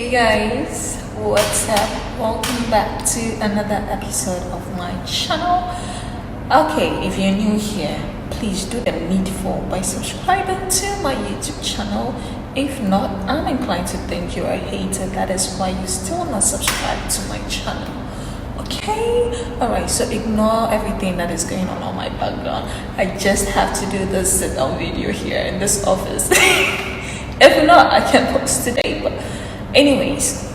Hey guys, what's up? Welcome back to another episode of my channel. Okay, if you're new here, please do the needful by subscribing to my YouTube channel. If not, I'm inclined to think you're a hater. That is why you're still not subscribed to my channel. Okay, alright, so ignore everything that is going on my background. I just have to do this sit-down video here in this office. If not, I can post today. But anyways,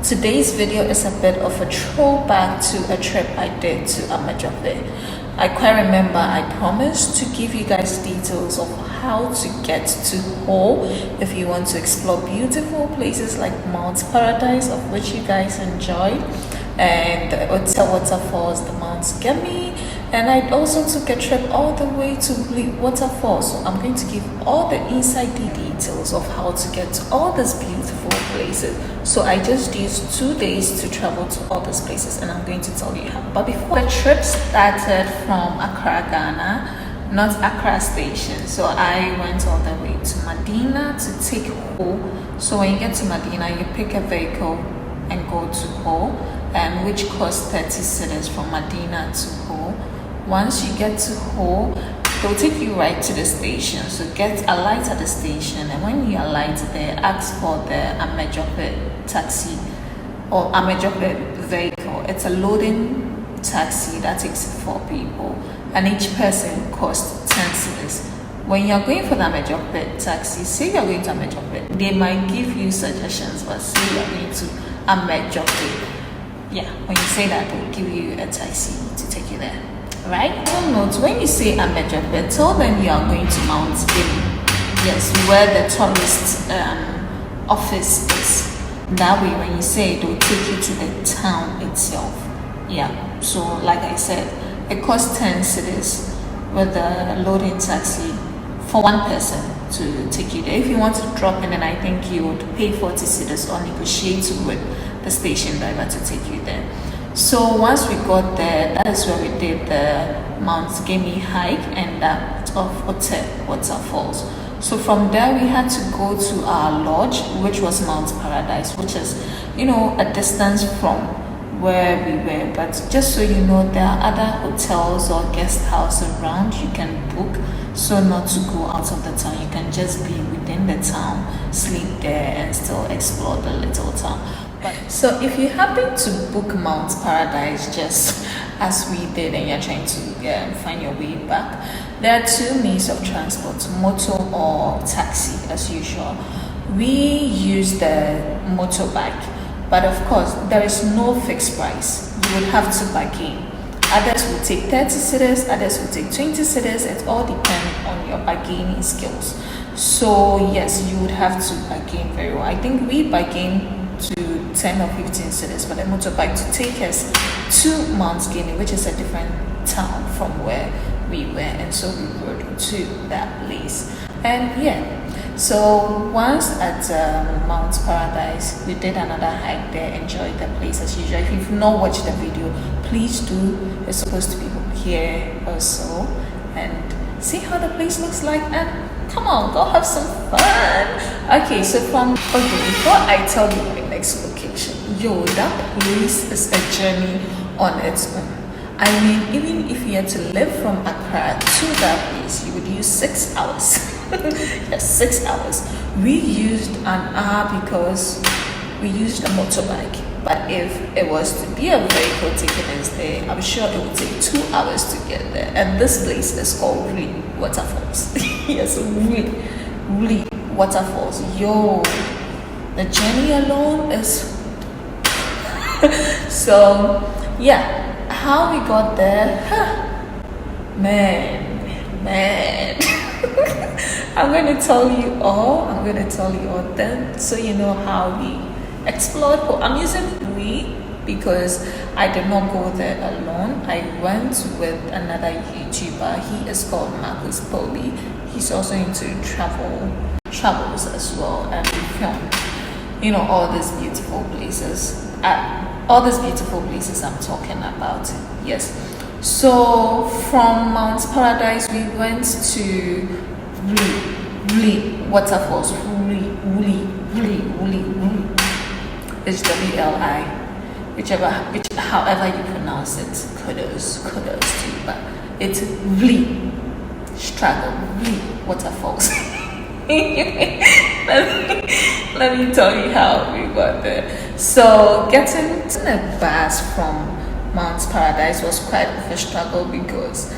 today's video is a bit of a throwback to a trip I did to Amajope. I quite remember I promised to give you guys details of how to get to Ho if you want to explore beautiful places like Mount Paradise, of which you guys enjoyed, and the waterfalls, the Mount Gemi, and I also took a trip all the way to Lorie Waterfall. So I'm going to give all the inside details of how to get to all these beautiful places. So I just used 2 days to travel to all these places, and I'm going to tell you how. But before, the trip started from Accra, Ghana, not Accra station. So I went all the way to Medina to take Ho. So when you get to Medina, you pick a vehicle and go to Ho, and which costs 30 cedis from Medina to Ho. Once you get to Ho, they'll take you right to the station. So get a light at the station, and when you alight there, ask for the Amajope taxi or Amajope vehicle. It's a loading taxi that takes 4 people, and each person costs 10 cedis. When you're going for the Amajope taxi, say you're going to Amajope, they might give you suggestions, but say you're going to Amajope. Yeah, when you say that, they'll give you a taxi to take you there. Right? One note, when you say Amajope, tell them you are going to Mount Gemi. Yes, where the tourist office is. That way, when you say it, they'll take you to the town itself. Yeah, so like I said, it costs 10 cedis with the loading taxi for one person to take you there. If you want to drop in, then I think you would pay 40 cedis or negotiate with the station driver to take you there. So once we got there, that is where we did the Mount Gemi hike and that of Hotel waterfalls. So from there we had to go to our lodge, which was Mount Paradise, which is, you know, a distance from where we were. But just so you know, there are other hotels or guest houses around you can book, so not to go out of the town. You can just be within the town, sleep there, and still explore the little town. So if you happen to book Mount Paradise just as we did, and you're trying to find your way back, there are 2 means of transport: motor or taxi as usual. We use the motorbike, but of course there is no fixed price. You would have to bargain. Others will take 30 cedis, others will take 20 cedis. It all depends on your bargaining skills. So yes, you would have to bargain very well. I think we bargained to 10 or 15 cedis for the motorbike to take us to Mount Gemi, which is a different town from where we were, and so we rode to that place. And yeah, so once at Mount Paradise, we did another hike there, enjoyed the place as usual. If you've not watched the video, please do. It's supposed to be here also, and see how the place looks like, and come on, go have some fun. Okay, so before I tell you my next location, that place is a journey on its own. I mean, even if you had to live from Accra to that place, you would use 6 hours. Yes, 6 hours. We used an hour because we used a motorbike. But if it was to be a vehicle taking us there, I'm sure it would take 2 hours to get there. And this place is called Lorie Waterfalls. Yes, Lorie Waterfalls. Yo, the journey alone is so yeah. How we got there, man. I'm gonna tell you all then, so you know how we explored. I'm using we because I did not go there alone. I went with another YouTuber. He is called Marcus Bobby. He's also into travels as well, and we filmed, you know, all these beautiful places. I'm talking about. Yes. So from Mount Paradise, we went to Lorie Waterfalls. Lorie. It's WLI, however you pronounce it. Kudos to you. But it's Vli struggle, Vli waterfalls. let me tell you how we got there. So getting to the bus from Mount Paradise was quite of a struggle because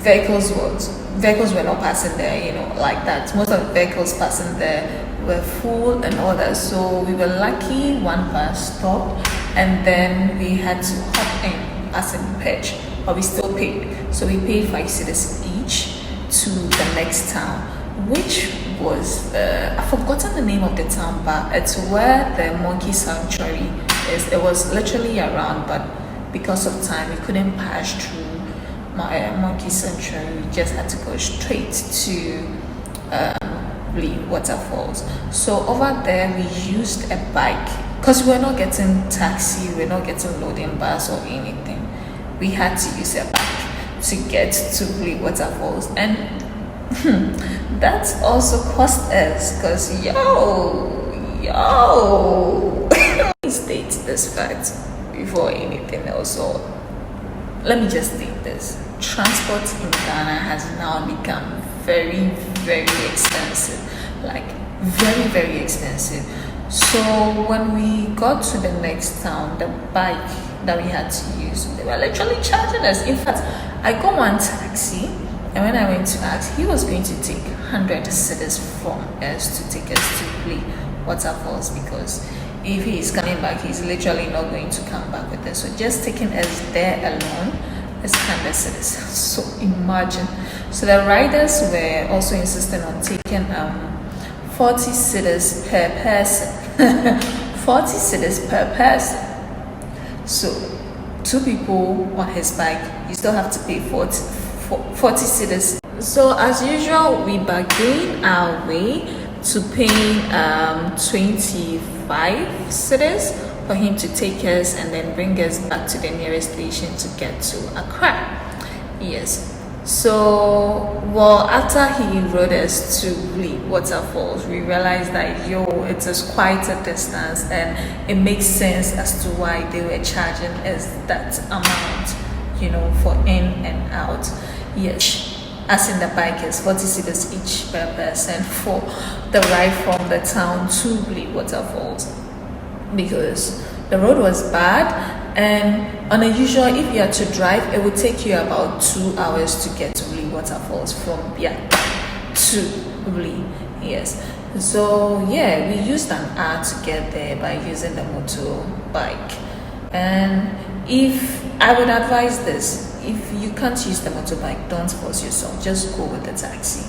vehicles were not passing there, like that. Most of the vehicles passing there were full and all that. So we were lucky one bus stopped, and then we had to hop in as a pitch, but we still paid. So we paid 5 cedis each to the next town, which was I've forgotten the name of the town, but it's where the monkey sanctuary is. It was literally around, but because of time we couldn't pass through my monkey sanctuary. We just had to go straight to waterfalls. So over there we used a bike because we were not getting taxi, we were not getting loading bus or anything. We had to use a bike to get to waterfalls, and that's also cost us because let me state this fact before anything else. So let me just state this: transport in Ghana has now become very, very expensive, like very, very expensive. So when we got to the next town, the bike that we had to use, they were literally charging us. In fact, I got one taxi, and when I went to ask, he was going to take 100 cedis from us to take us to play waterfalls, because if he's coming back, he's literally not going to come back with us. So just taking us there alone is 100 cedis. So imagine. So the riders were also insisting on taking 40 cedis per person. 40 cedis per person. So 2 people on his bike, you still have to pay 40 cedis. So as usual, we bargain our way to paying 25 cedis for him to take us and then bring us back to the nearest station to get to Accra. Yes. So, well, after he rode us to Vli waterfalls, we realized that it is quite a distance, and it makes sense as to why they were charging us that amount, for in and out. Yes. As in the bike is 40 cedis each per person for the ride from the town to Vli waterfalls, because the road was bad, and on a usual, if you had to drive, it would take you about 2 hours to get to Vli waterfalls from to Vli. Yes. So yeah, we used an hour to get there by using the motorbike. And if I would advise this, if you can't use the motorbike, don't force yourself, just go with the taxi.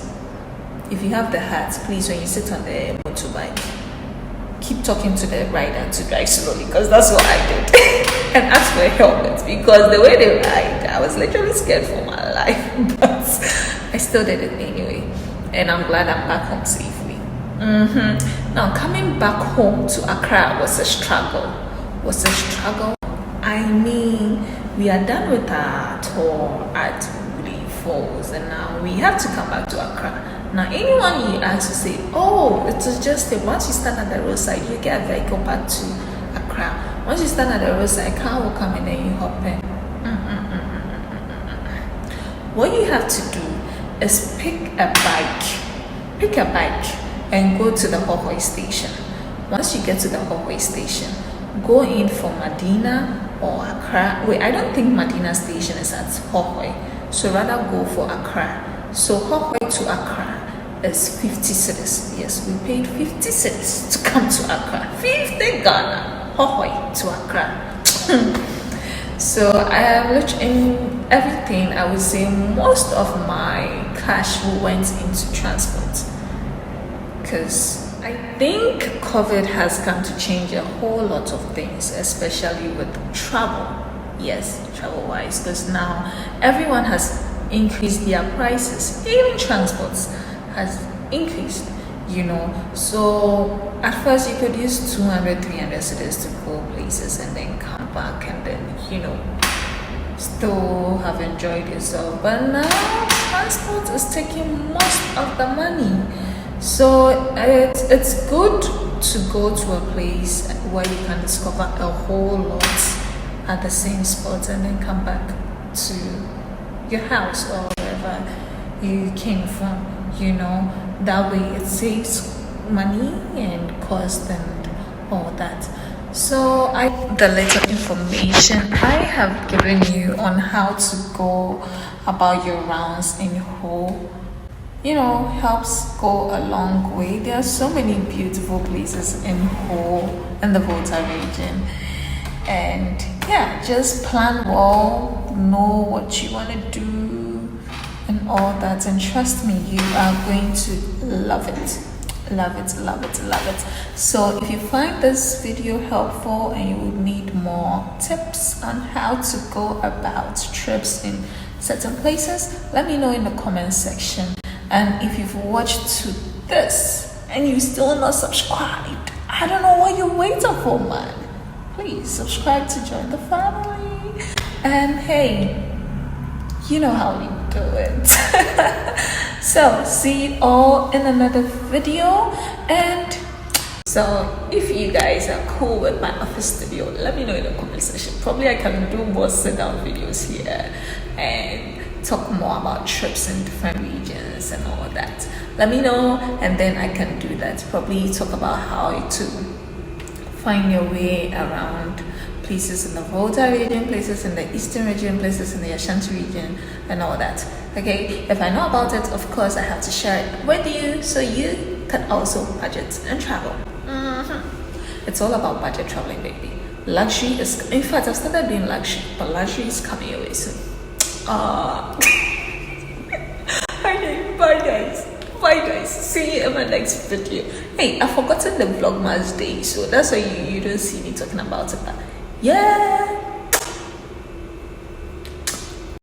If you have the heart, please, when you sit on the motorbike, keep talking to the rider to drive slowly, because that's what I did. And ask for a helmet, because the way they ride, I was literally scared for my life, but I still did it anyway, and I'm glad I'm back home safely. Now, coming back home to Accra was a struggle. I mean, we are done with our tour at Vli Falls, and now we have to come back to Accra. Now, anyone you ask to say, oh, it is just once you stand at the roadside, you get a vehicle back to Accra. Once you stand at the roadside, car will come and then you hop in. What you have to do is pick a bike and go to the Ho-Volta station. Once you get to the Ho-Volta station, go in for Medina or Accra. Wait, I don't think Medina station is at Ho-Volta, so rather go for Accra. So Ho-Volta to Accra is 50 cedis. Yes, we paid 50 cedis to come to Accra. 50 Ghana. Ho-Volta to Accra. So I have looked in everything. I would say most of my cash went into transport, because I think COVID has come to change a whole lot of things, especially with travel. Yes, travel wise, because now everyone has increased their prices. Even transports has increased, So at first you could use 200, 300 cedis to go places and then come back and then, still have enjoyed yourself. But now transport is taking most of the money. So it's good to go to a place where you can discover a whole lot at the same spot and then come back to your house or wherever you came from. That way it saves money and cost and all that. So the little information I have given you on how to go about your rounds in Ho, helps go a long way. There are so many beautiful places in Ho, in the Volta region. And yeah, just plan well, know what you want to do and all that. And trust me, you are going to love it. Love it, love it, love it. So if you find this video helpful and you would need more tips on how to go about trips in certain places, let me know in the comment section. And if you've watched to this and you still not subscribed, I don't know what you're waiting for, man. Please subscribe to join the family. And hey, you know how we do it. So see you all in another video. And so if you guys are cool with my office studio, let me know in the comment section. Probably I can do more sit down videos here and talk more about trips in different regions and all that. Let me know and then I can do that. Probably talk about how to find your way around places in the Volta region, places in the Eastern region, places in the Ashanti region and all that. Okay, if I know about it, of course I have to share it with you so you can also budget and travel. It's all about budget traveling, baby. Luxury is, in fact, I've started doing luxury, but luxury is coming your way soon. Okay, bye guys. Bye guys. See you in my next video. Hey, I've forgotten the Vlogmas day, so that's why you don't see me talking about it. But yeah.